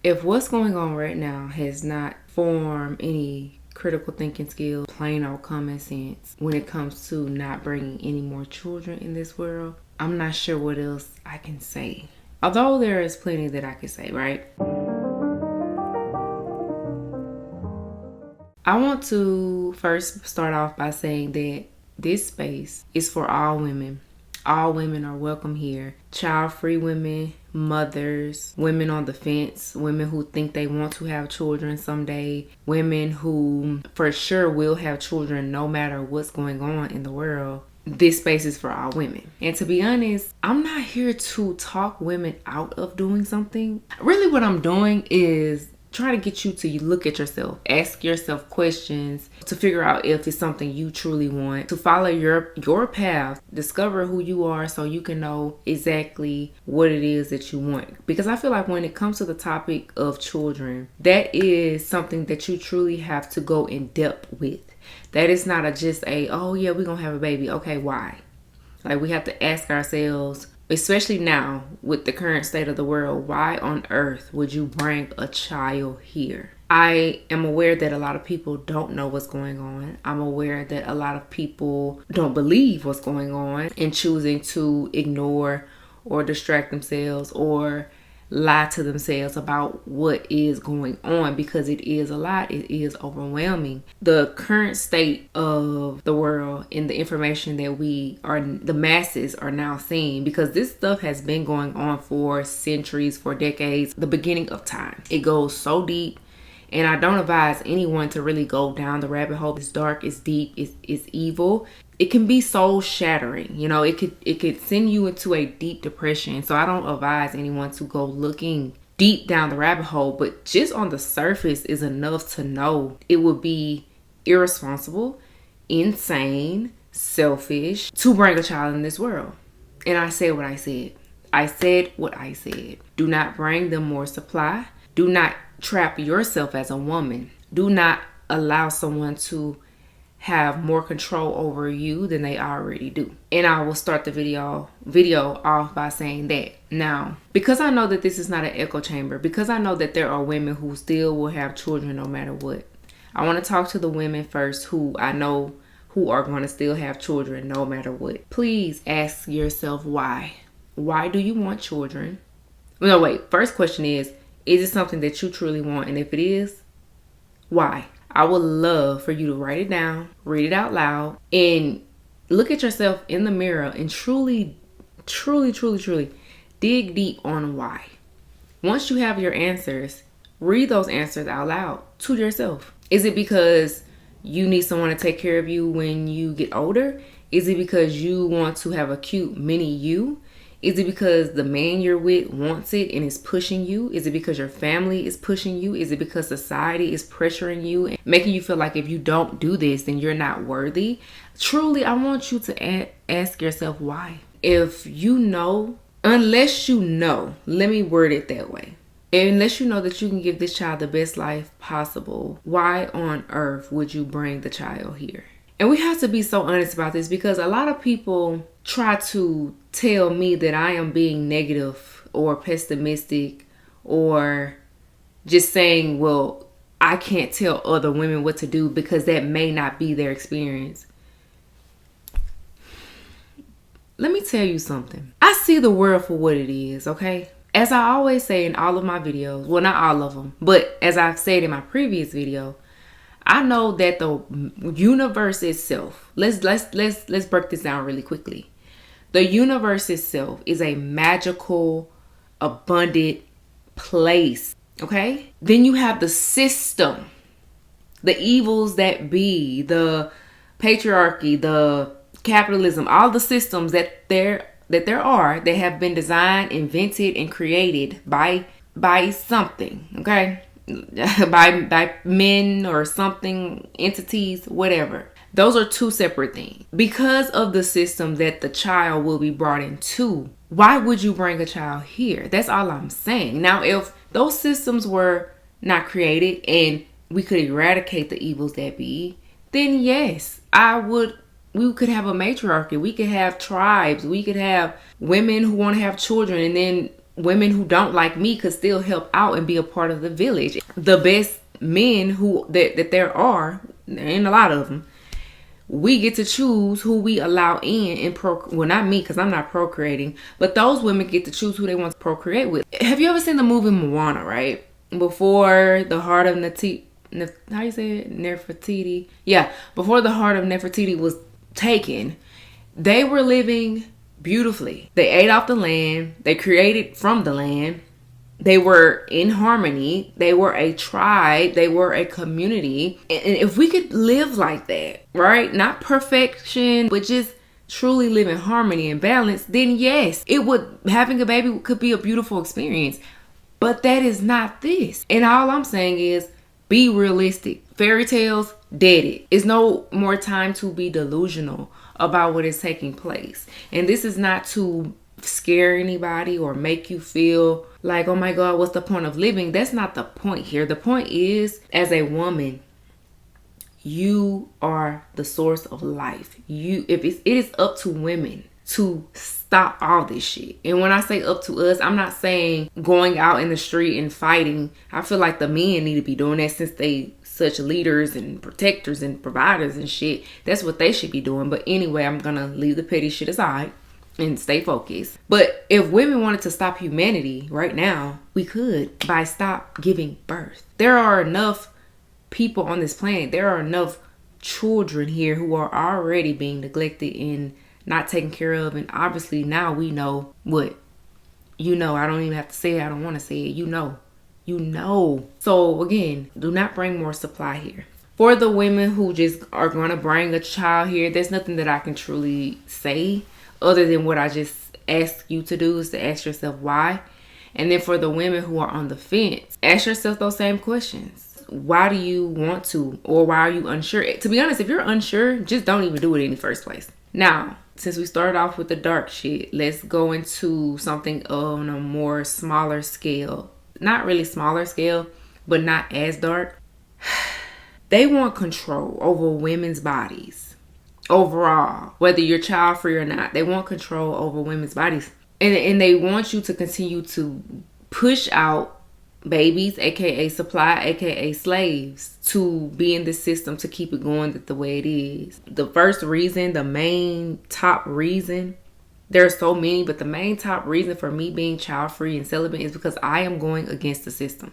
If what's going on right now has not formed any critical thinking skills, plain old common sense, when it comes to not bringing any more children in this world, I'm not sure what else I can say. Although there is plenty that I can say, right? I want to first start off by saying that this space is for all women. All women are welcome here. Child-free women, mothers, women on the fence, women who think they want to have children someday, women who for sure will have children no matter what's going on in the world. This space is for all women. And to be honest, I'm not here to talk women out of doing something. Really what I'm doing is try to get you to look at yourself, ask yourself questions to figure out if it's something you truly want, to follow your path, discover who you are so you can know exactly what it is that you want. Because I feel like when it comes to the topic of children, that is something that you truly have to go in depth with. That is not oh yeah, we're gonna have a baby. Okay, why? Like, we have to ask ourselves, especially now with the current state of the world, why on earth would you bring a child here? I am aware that a lot of people don't know what's going on. I'm aware that a lot of people don't believe what's going on and choosing to ignore or distract themselves or lie to themselves about what is going on, because it is a lot. It is overwhelming. The current state of the world and the information that the masses are now seeing, because this stuff has been going on for centuries, for decades, the beginning of time. It goes so deep, and I don't advise anyone to really go down the rabbit hole. It's dark, it's deep, it's evil. It can be soul shattering. You know, it could send you into a deep depression. So I don't advise anyone to go looking deep down the rabbit hole, but just on the surface is enough to know it would be irresponsible, insane, selfish to bring a child in this world. And I said what I said. I said what I said. Do not bring them more supply. Do not trap yourself as a woman. Do not allow someone to have more control over you than they already do. And I will start the video off by saying that. Now, because I know that this is not an echo chamber, because I know that there are women who still will have children no matter what, I want to talk to the women first who I know who are going to still have children no matter what. Please ask yourself why. Why do you want children? No, wait. First question is it something that you truly want? And if it is, why? I would love for you to write it down, read it out loud, and look at yourself in the mirror and truly dig deep on why. Once you have your answers, read those answers out loud to yourself. Is it because you need someone to take care of you when you get older? Is it because you want to have a cute mini you? Is it because the man you're with wants it and is pushing you? Is it because your family is pushing you? Is it because society is pressuring you and making you feel like if you don't do this, then you're not worthy? Truly, I want you to ask yourself why. If you know, unless you know, let me word it that way. Unless you know that you can give this child the best life possible, why on earth would you bring the child here? And we have to be so honest about this, because a lot of people try to tell me that I am being negative or pessimistic or just saying, well, I can't tell other women what to do because that may not be their experience. Let me tell you something. I see the world for what it is, okay? As I always say in all of my videos, well, not all of them, but as I've said in my previous video, I know that the universe itself, let's break this down really quickly. The universe itself is a magical, abundant place, okay? Then you have the system, the evils that be, the patriarchy, the capitalism, all the systems that there are that have been designed, invented, and created by something, okay? by men or something, entities, whatever. Those are two separate things. Because of the system that the child will be brought into, why would you bring a child here? That's all I'm saying. Now, if those systems were not created and we could eradicate the evils that be, then yes, we could have a matriarchy. We could have tribes. We could have women who want to have children, and then women who don't like me could still help out and be a part of the village. The best men that there are, there ain't a lot of them, we get to choose who we allow in and well, not me, because I'm not procreating, but those women get to choose who they want to procreate with. Have you ever seen the movie Moana, right? Before the heart of how you say it? Nefertiti? Yeah, before the heart of Nefertiti was taken, they were living beautifully. They ate off the land. They created from the land. They were in harmony. They were a tribe. They were a community. And if we could live like that, right? Not perfection, but just truly live in harmony and balance, then yes, having a baby could be a beautiful experience. But that is not this. And all I'm saying is be realistic. Fairy tales, dead it. It's no more time to be delusional about what is taking place. And this is not to scare anybody or make you feel like, oh my God, what's the point of living? That's not the point here. The point is, as a woman, you are the source of life. It is up to women to stop all this shit. And when I say up to us, I'm not saying going out in the street and fighting. I feel like the men need to be doing that, since they such leaders and protectors and providers and shit. That's what they should be doing. But anyway, I'm gonna leave the petty shit aside and stay focused. But if women wanted to stop humanity right now, we could, by stop giving birth. There are enough people on this planet. There are enough children here who are already being neglected and not taken care of. And obviously now we know what, I don't even have to say it. I don't want to say it. You know. So again, do not bring more supply here. For the women who just are going to bring a child here, there's nothing that I can truly say other than what I just ask you to do, is to ask yourself why. And then for the women who are on the fence, ask yourself those same questions. Why do you want to, or why are you unsure? To be honest, if you're unsure, just don't even do it in the first place. Now, since we started off with the dark shit, let's go into something on a more smaller scale. Not really smaller scale, but not as dark. They want control over women's bodies. Overall, whether you're child free or not, they want control over women's bodies. And they want you to continue to push out babies, aka supply, aka slaves, to be in the system to keep it going the way it is. The first reason, the main top reason, there are so many, but the main top reason for me being child free and celibate is because I am going against the system.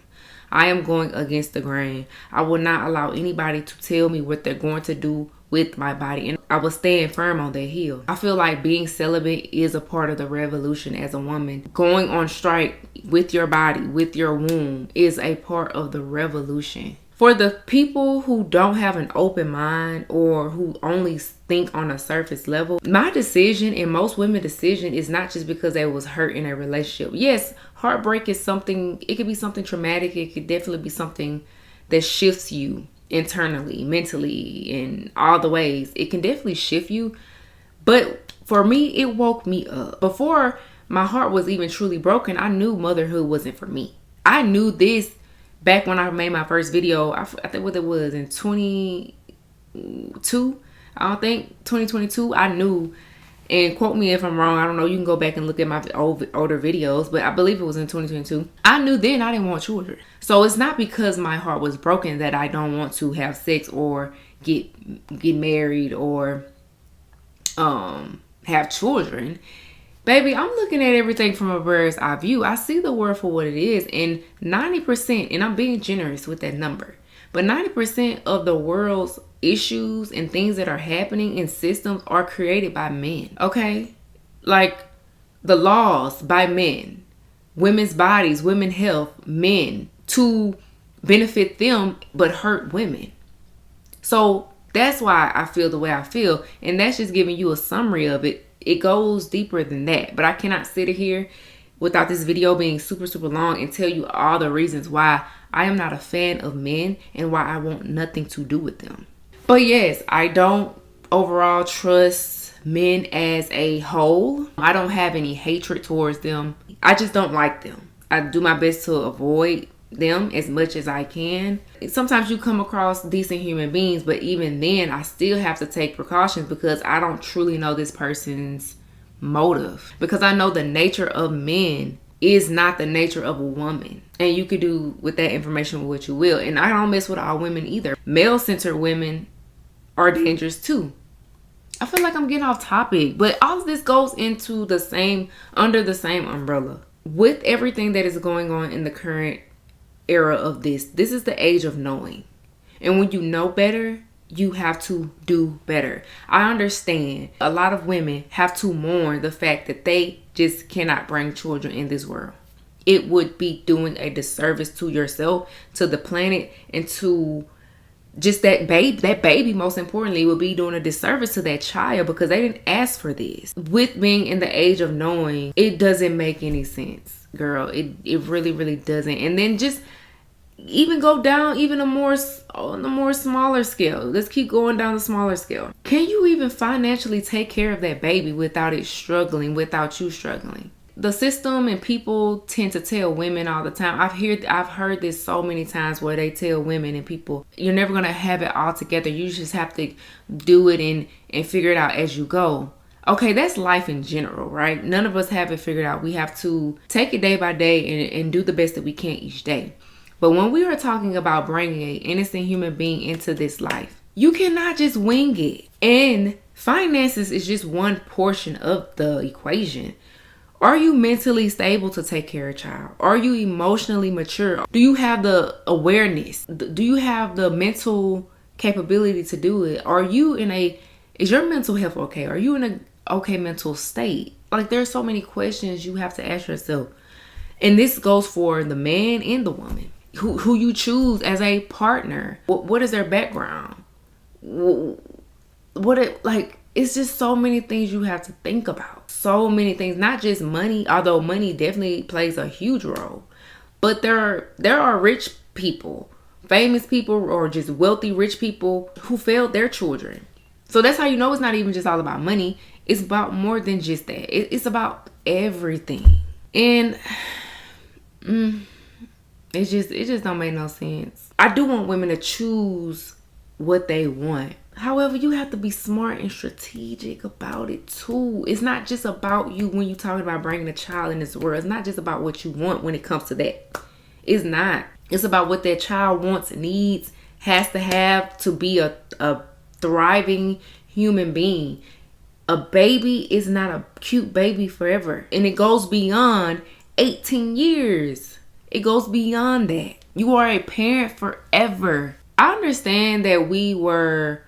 I am going against the grain. I will not allow anybody to tell me what they're going to do with my body, and I will stand firm on that hill. I feel like being celibate is a part of the revolution as a woman. Going on strike with your body, with your womb, is a part of the revolution. For the people who don't have an open mind or who only think on a surface level, my decision and most women's decision is not just because they was hurt in a relationship. Yes, heartbreak is something, it could be something traumatic. It could definitely be something that shifts you internally, mentally, in all the ways. It can definitely shift you. But for me, it woke me up. Before my heart was even truly broken, I knew motherhood wasn't for me. I knew this back when I made my first video. I think what it was in 2022. I don't think 2022. I knew, and quote me if I'm wrong. I don't know. You can go back and look at my older videos, but I believe it was in 2022. I knew then I didn't want children. So it's not because my heart was broken that I don't want to have sex or get married or have children. Baby, I'm looking at everything from a bird's eye view. I see the world for what it is. And 90%, and I'm being generous with that number, but 90% of the world's issues and things that are happening in systems are created by men. Okay? Like the laws by men, women's bodies, women's health, men, to benefit them but hurt women. So that's why I feel the way I feel. And that's just giving you a summary of it. It goes deeper than that, but I cannot sit here without this video being super long and tell you all the reasons why I am not a fan of men and why I want nothing to do with them. But yes, I don't overall trust men as a whole. I don't have any hatred towards them. I just don't like them. I do my best to avoid them as much as I can. Sometimes you come across decent human beings, but even then I still have to take precautions because I don't truly know this person's motive, because I know the nature of men is not the nature of a woman. And you could do with that information what you will. And I don't mess with all women either. Male-centered women are dangerous too. I feel like I'm getting off topic, but all of this goes into under the same umbrella. With everything that is going on in the current era of this is the age of knowing. And when you know better, you have to do better. I understand a lot of women have to mourn the fact that they just cannot bring children in this world. It would be doing a disservice to yourself, to the planet, and to just that baby, most importantly, would be doing a disservice to that child because they didn't ask for this. With being in the age of knowing, it doesn't make any sense, girl. It really, really doesn't. And then just even go down even on a more smaller scale. Let's keep going down the smaller scale. Can you even financially take care of that baby without it struggling, without you struggling? The system and people tend to tell women all the time. I've heard this so many times where they tell women and people, you're never going to have it all together. You just have to do it and figure it out as you go. Okay, that's life in general, right? None of us have it figured out. We have to take it day by day and do the best that we can each day. But when we are talking about bringing an innocent human being into this life, you cannot just wing it. And finances is just one portion of the equation. Are you mentally stable to take care of a child? Are you emotionally mature? Do you have the awareness? Do you have the mental capability to do it? Is your mental health okay? Are you in a okay mental state? Like, there's so many questions you have to ask yourself. And this goes for the man and the woman. Who you choose as a partner. What is their background? It's just so many things you have to think about. So many things, not just money, although money definitely plays a huge role. But there are rich people, famous people, or just wealthy rich people who failed their children. So that's how you know it's not even just all about money. It's about more than just that. It's about everything. And it just don't make no sense. I do want women to choose what they want. However, you have to be smart and strategic about it too. It's not just about you when you're talking about bringing a child in this world. It's not just about what you want when it comes to that. It's not. It's about what that child wants, needs, has to have to be a thriving human being. A baby is not a cute baby forever. And it goes beyond 18 years. It goes beyond that. You are a parent forever. I understand that we were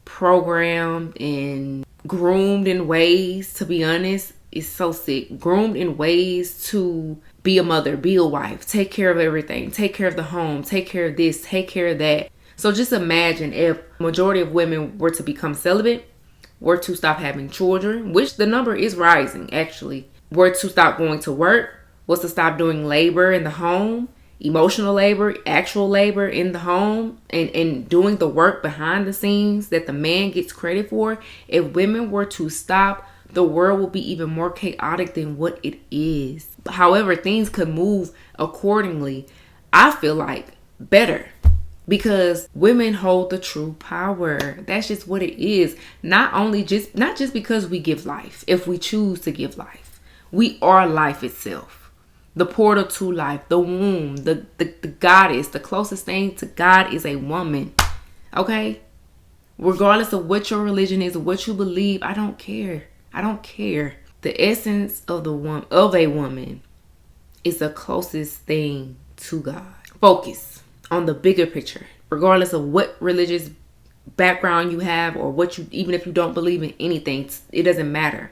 programmed and groomed in ways, to be honest, it's so sick. Groomed in ways to be a mother, be a wife, take care of everything, take care of the home, take care of this, take care of that. So just imagine if majority of women were to become celibate, were to stop having children, which the number is rising actually, were to stop going to work, was to stop doing labor in the home, emotional labor, actual labor in the home, and doing the work behind the scenes that the man gets credit for. If women were to stop, the world will be even more chaotic than what it is. However, things could move accordingly, I feel like, better. Because women hold the true power. That's just what it is. Not just because we give life, if we choose to give life. We are life itself. The portal to life, the womb, the goddess, the closest thing to God is a woman. Okay? Regardless of what your religion is, or what you believe, I don't care. I don't care. The essence of a woman is the closest thing to God. Focus on the bigger picture. Regardless of what religious background you have, or even if you don't believe in anything, it doesn't matter.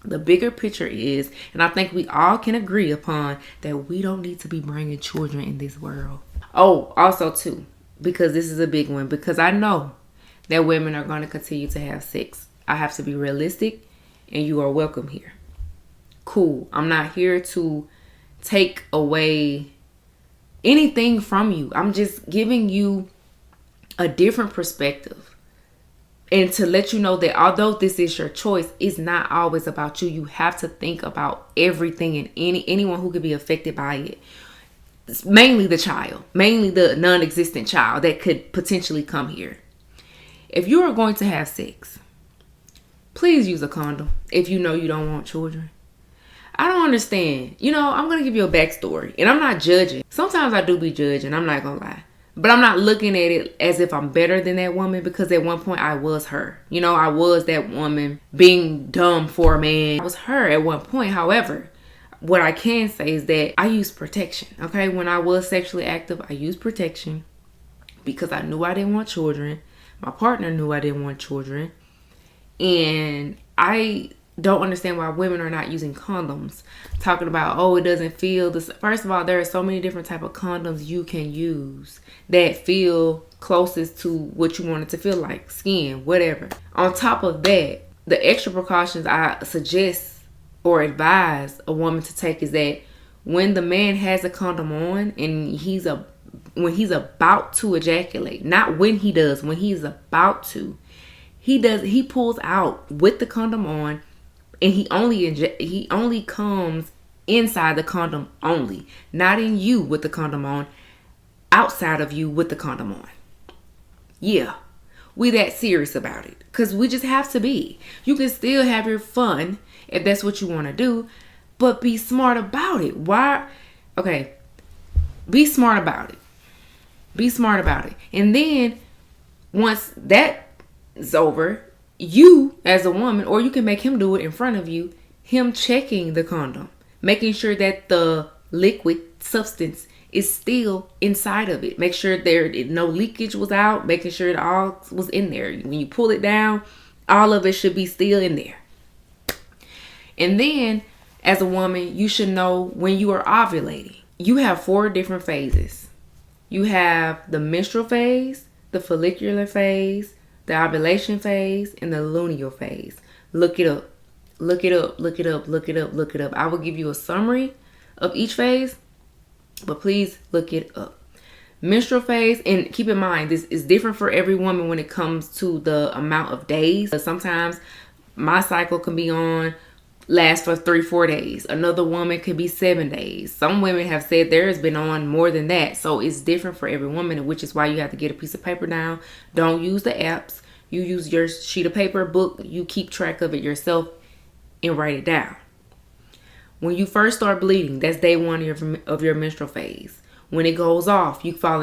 The bigger picture is, and I think we all can agree upon, that we don't need to be bringing children in this world. Oh, also too, because this is a big one, because I know that women are going to continue to have sex. I have to be realistic, and you are welcome here. Cool. I'm not here to take away anything from you. I'm just giving you a different perspective. And to let you know that although this is your choice, it's not always about you. You have to think about everything and anyone who could be affected by it. It's mainly the child, mainly the non-existent child that could potentially come here. If you are going to have sex, please use a condom if you know you don't want children. I don't understand. You know, I'm going to give you a backstory. And I'm not judging. Sometimes I do be judging. I'm not going to lie. But I'm not looking at it as if I'm better than that woman, because at one point I was her. You know, I was that woman being dumb for a man. I was her at one point. However, what I can say is that I used protection. Okay, when I was sexually active, I used protection because I knew I didn't want children. My partner knew I didn't want children. And I don't understand why women are not using condoms. Talking about, oh, it doesn't feel this. First of all, there are so many different type of condoms you can use that feel closest to what you want it to feel like, skin, whatever. On top of that, the extra precautions I suggest or advise a woman to take is that when the man has a condom on and when he's about to ejaculate, not when he does, when he's about to, he pulls out with the condom on, and he only comes inside the condom only, not in you with the condom on, outside of you with the condom on. Yeah, we that serious about it, because we just have to be. You can still have your fun if that's what you want to do, but be smart about it. Why? Okay, be smart about it. Be smart about it. And then once that is over, you as a woman, or you can make him do it in front of you, him checking the condom, making sure that the liquid substance is still inside of it. Make sure no leakage was out, making sure it all was in there. When you pull it down, all of it should be still in there. And then as a woman, you should know when you are ovulating. You have 4 different phases. You have the menstrual phase, the follicular phase, the ovulation phase, and the luteal phase. Look it up. Look it up. Look it up. Look it up. Look it up. I will give you a summary of each phase, but please look it up. Menstrual phase, and keep in mind, this is different for every woman when it comes to the amount of days. Sometimes my cycle can be last for 3-4 days. Another woman could be 7 days. Some women have said theirs been on more than that. So it's different for every woman, which is why you have to get a piece of paper down. Don't use the apps. You use your sheet of paper, book. You keep track of it yourself and write it down. When you first start bleeding, that's day 1 of your menstrual phase. When it goes off, you flow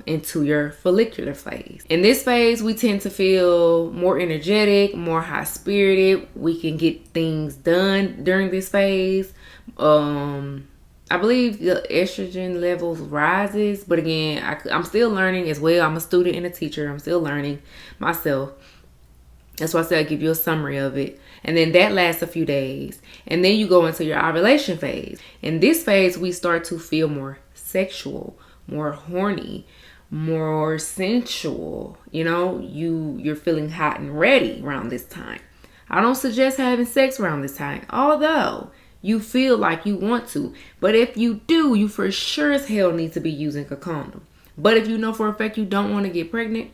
into your follicular phase. In this phase, we tend to feel more energetic, more high-spirited. We can get things done during this phase. I believe the estrogen levels rises, but again, I'm still learning as well. I'm a student and a teacher. I'm still learning myself. That's why I said I'll give you a summary of it. And then that lasts a few days. And then you go into your ovulation phase. In this phase, we start to feel more sexual, more horny, more sensual. You know, you're feeling hot and ready around this time. I don't suggest having sex around this time, although you feel like you want to. But if you do, you for sure as hell need to be using a condom. But if you know for a fact you don't want to get pregnant,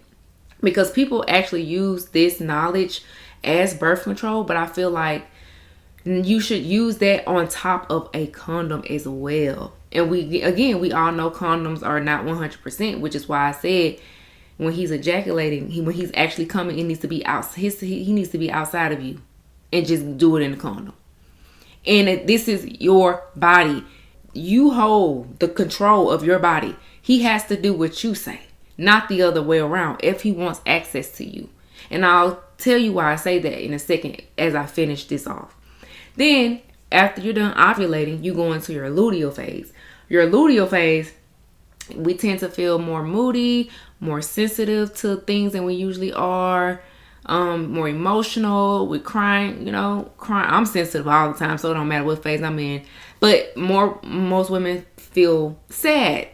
because people actually use this knowledge as birth control, but I feel like you should use that on top of a condom as well. And we all know condoms are not 100%, which is why I said when he's ejaculating, when he's actually coming, it needs to be out. He needs to be outside of you, and just do it in the condom. And this is your body. You hold the control of your body. He has to do what you say, not the other way around, if he wants access to you. And I'll tell you why I say that in a second as I finish this off. Then, after you're done ovulating, you go into your luteal phase. Your luteal phase, we tend to feel more moody, more sensitive to things than we usually are, more emotional. We're crying, crying. I'm sensitive all the time, so it don't matter what phase I'm in. But most women feel sad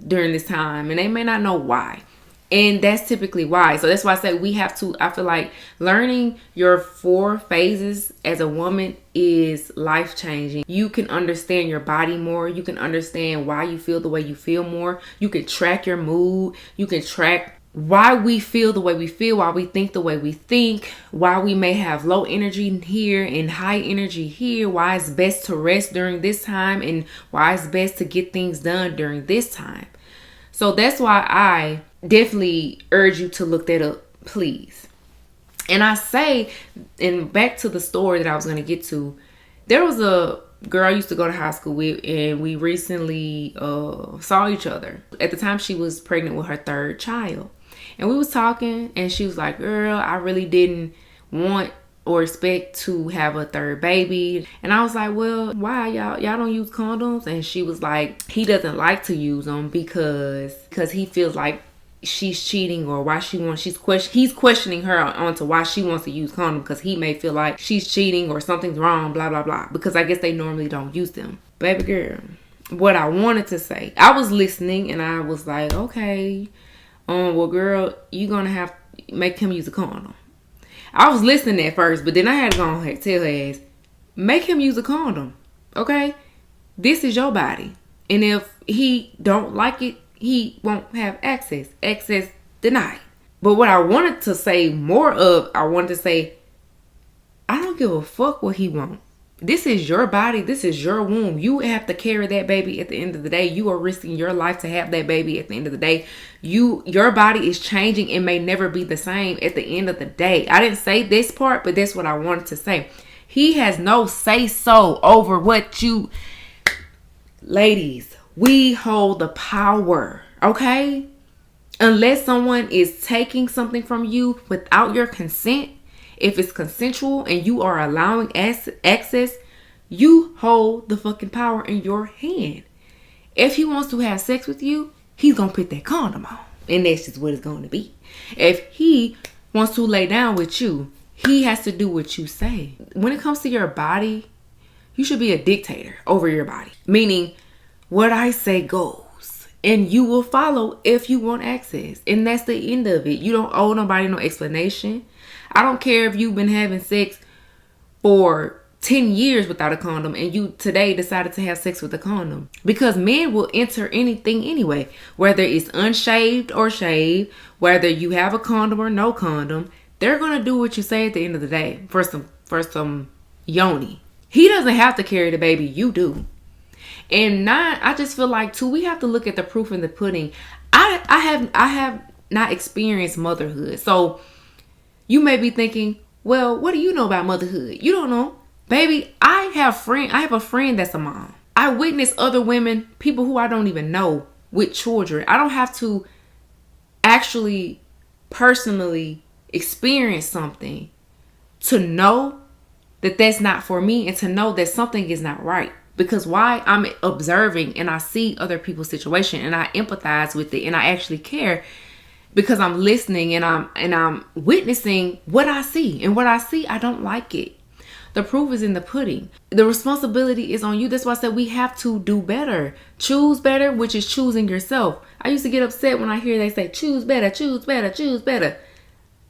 during this time, and they may not know why. And that's typically why. So that's why I say I feel like learning your 4 phases as a woman is life-changing. You can understand your body more. You can understand why you feel the way you feel more. You can track your mood. You can track why we feel the way we feel, why we think the way we think, why we may have low energy here and high energy here, why it's best to rest during this time, and why it's best to get things done during this time. So that's why I definitely urge you to look that up, please. And I say, and back to the story that I was going to get to, there was a girl I used to go to high school with, and we recently saw each other. At the time, she was pregnant with her 3rd child. And we was talking, and she was like, girl, I really didn't want or expect to have a 3rd baby. And I was like, well, why? Y'all don't use condoms? And she was like, he doesn't like to use them because he feels like she's cheating, or why he's questioning her onto why she wants to use condoms, because he may feel like she's cheating or something's wrong, blah, blah, blah, because I guess they normally don't use them. Baby girl, what I wanted to say, I was listening and I was like, okay, well, girl, you gonna have to make him use a condom. I was listening at first, but then I had to go ahead and tell her ass, make him use a condom, okay? This is your body. And if he don't like it, he won't have access. Access denied. But what I wanted to say more of, I wanted to say, I don't give a fuck what he wants. This is your body. This is your womb. You have to carry that baby at the end of the day. You are risking your life to have that baby at the end of the day. Your body is changing and may never be the same at the end of the day. I didn't say this part, but that's what I wanted to say. He has no say-so over what you... Ladies, we hold the power, okay? Unless someone is taking something from you without your consent, if it's consensual and you are allowing access, you hold the fucking power in your hand. If he wants to have sex with you, he's going to put that condom on. And that's just what it's going to be. If he wants to lay down with you, he has to do what you say. When it comes to your body, you should be a dictator over your body. Meaning, what I say goes. And you will follow if you want access. And that's the end of it. You don't owe nobody no explanation. I don't care if you've been having sex for 10 years without a condom and you today decided to have sex with a condom. Because men will enter anything anyway. Whether it's unshaved or shaved, whether you have a condom or no condom, they're going to do what you say at the end of the day. For some yoni. He doesn't have to carry the baby. You do. And 9, I just feel like, too, we have to look at the proof in the pudding. I have not experienced motherhood. So you may be thinking, well, what do you know about motherhood? You don't know. Baby, I have a friend that's a mom. I witness other women, people who I don't even know, with children. I don't have to actually personally experience something to know that that's not for me and to know that something is not right. Because why? I'm observing and I see other people's situation and I empathize with it and I actually care because I'm listening and I'm witnessing what I see. And what I see, I don't like it. The proof is in the pudding. The responsibility is on you. That's why I said we have to do better. Choose better, which is choosing yourself. I used to get upset when I hear they say, choose better, choose better, choose better.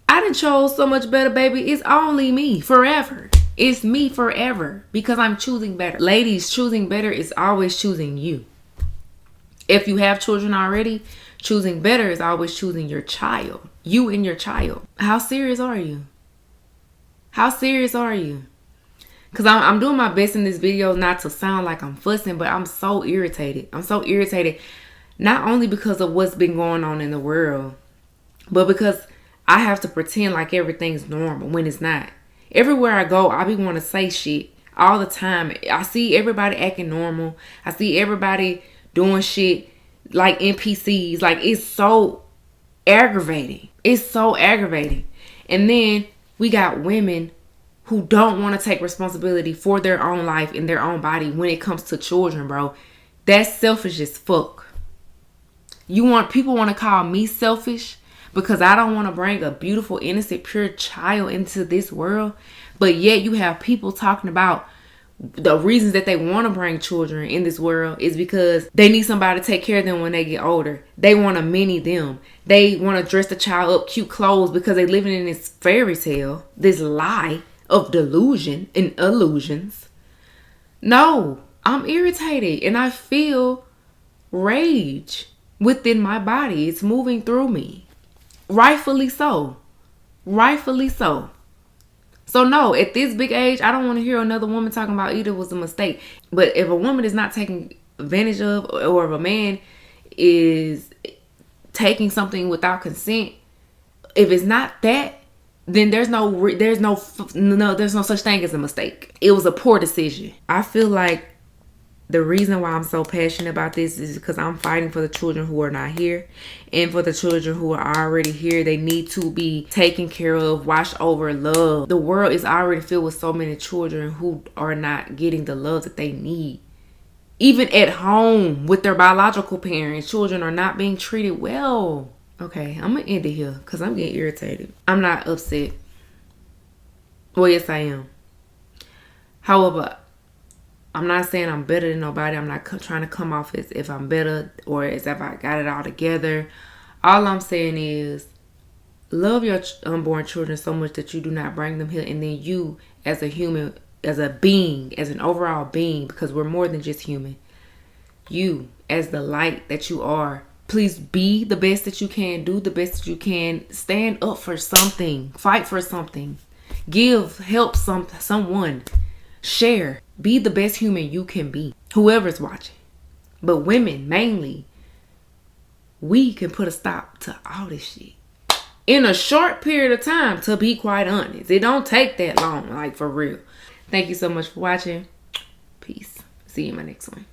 I done chose so much better, baby. It's only me forever. It's me forever because I'm choosing better. Ladies, choosing better is always choosing you. If you have children already, choosing better is always choosing your child. You and your child. How serious are you? How serious are you? Because I'm doing my best in this video not to sound like I'm fussing, but I'm so irritated. I'm so irritated not only because of what's been going on in the world, but because I have to pretend like everything's normal when it's not. Everywhere I go, I be want to say shit all the time. I see everybody acting normal. I see everybody doing shit like NPCs. Like, it's so aggravating. It's so aggravating. And then we got women who don't want to take responsibility for their own life and their own body when it comes to children, bro. That's selfish as fuck. People want to call me selfish because I don't want to bring a beautiful, innocent, pure child into this world. But yet you have people talking about the reasons that they want to bring children in this world is because they need somebody to take care of them when they get older. They want to mini them. They want to dress the child up cute clothes because they're living in this fairy tale, this lie of delusion and illusions. No, I'm irritated and I feel rage within my body. It's moving through me. Rightfully so. Rightfully so. So no, at this big age, I don't want to hear another woman talking about either was a mistake. But if a woman is not taking advantage of, or if a man is taking something without consent, if it's not that, then there's no such thing as a mistake. It was a poor decision. I feel like the reason why I'm so passionate about this is because I'm fighting for the children who are not here, and for the children who are already here. They need to be taken care of, watched over, loved. The world is already filled with so many children who are not getting the love that they need. Even at home with their biological parents, children are not being treated well. Okay, I'm gonna end it here because I'm getting irritated. I'm not upset. Well, yes, I am. However, I'm not saying I'm better than nobody. I'm not trying to come off as if I'm better or as if I got it all together. All I'm saying is love your unborn children so much that you do not bring them here. And then you, as a human, as a being, as an overall being, because we're more than just human. You, as the light that you are, please be the best that you can. Do the best that you can. Stand up for something. Fight for something. Give, help someone. Share. Be the best human you can be. Whoever's watching. But women, mainly, we can put a stop to all this shit in a short period of time, to be quite honest. It don't take that long, like for real. Thank you so much for watching. Peace. See you in my next one.